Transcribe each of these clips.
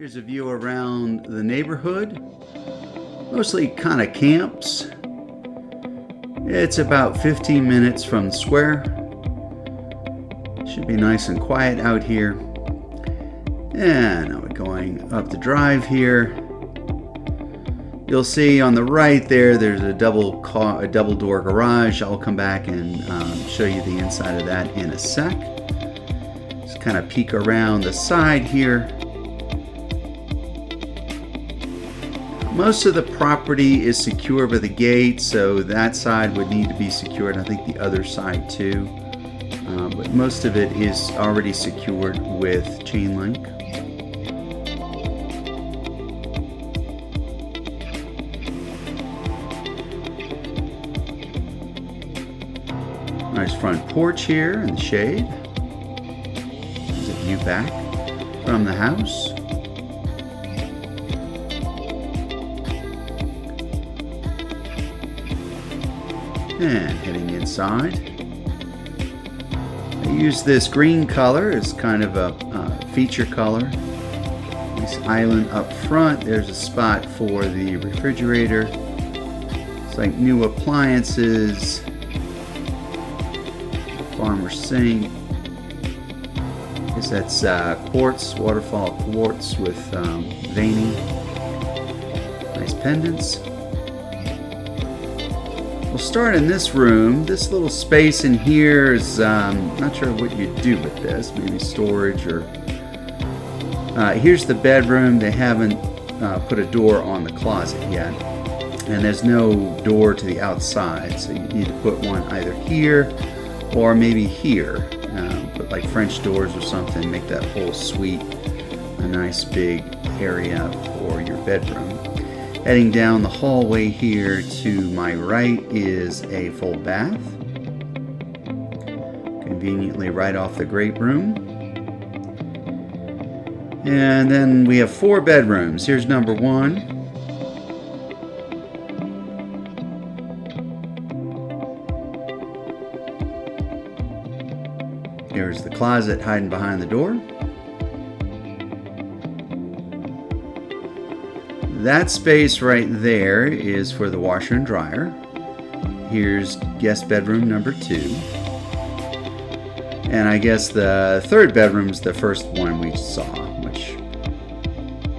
Here's a view around the neighborhood. Mostly kind of camps. It's about 15 minutes from the square. Should be nice and quiet out here. And now we're going up the drive here. You'll see on the right there's a double door garage. I'll come back and show you the inside of that in a sec. Just kind of peek around the side here. Most of the property is secure by the gate, so that side would need to be secured. I think the other side too. But most of it is already secured with chain link. Nice front porch here in the shade. There's a view back from the house. And heading inside. I use this green color as kind of a feature color. Nice island up front. There's a spot for the refrigerator. It's like new appliances. Farmer sink. I guess that's quartz, waterfall quartz with veining. Nice pendants. We'll start in this room. This little space in here is, not sure what you do with this. Maybe storage or... here's the bedroom. They haven't put a door on the closet yet. And there's no door to the outside. So you need to put one either here or maybe here. Put like French doors or something. Make that whole suite a nice big area for your bedroom. Heading down the hallway here to my right is a full bath. Conveniently right off the great room. And then we have 4 bedrooms. Here's number 1. Here's the closet hiding behind the door. That space right there is for the washer and dryer. Here's guest bedroom number 2. And I guess the 3rd bedroom's the first one we saw, which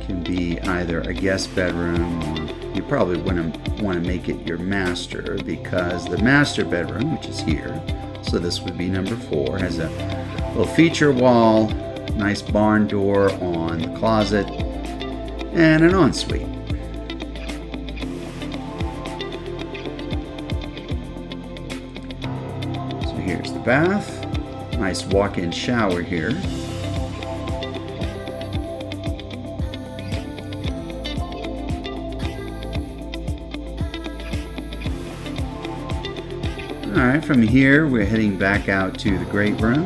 can be either a guest bedroom or you probably wouldn't want to make it your master, because the master bedroom, which is here, so this would be number 4, has a little feature wall, nice barn door on the closet, and an ensuite. So here's the bath. Nice walk-in shower here. Alright, from here we're heading back out to the great room.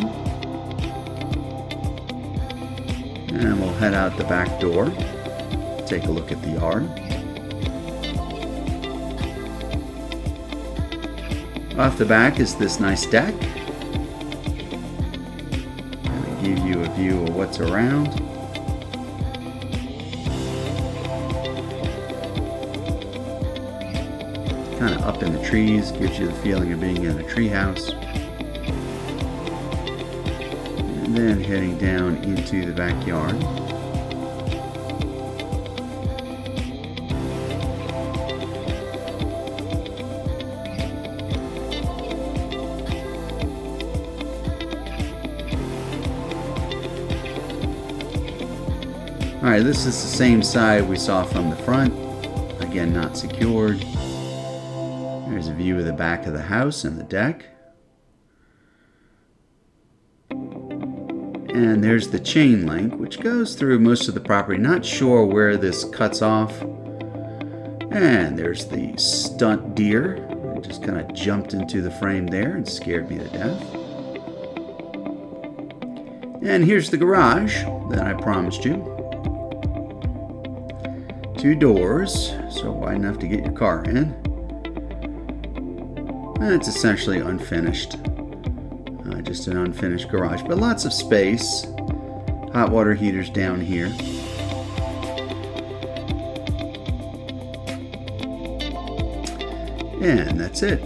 And we'll head out the back door. Take a look at the yard. Off the back is this nice deck. Gonna give you a view of what's around. Kind of up in the trees, gives you the feeling of being in a tree house. And then heading down into the backyard. Alright, this is the same side we saw from the front. Again, not secured. There's a view of the back of the house and the deck. And there's the chain link, which goes through most of the property. Not sure where this cuts off. And there's the stunt deer. It just kind of jumped into the frame there and scared me to death. And here's the garage that I promised you. 2 doors, so wide enough to get your car in. And it's essentially unfinished. Just an unfinished garage, but lots of space. Hot water heaters down here. And that's it.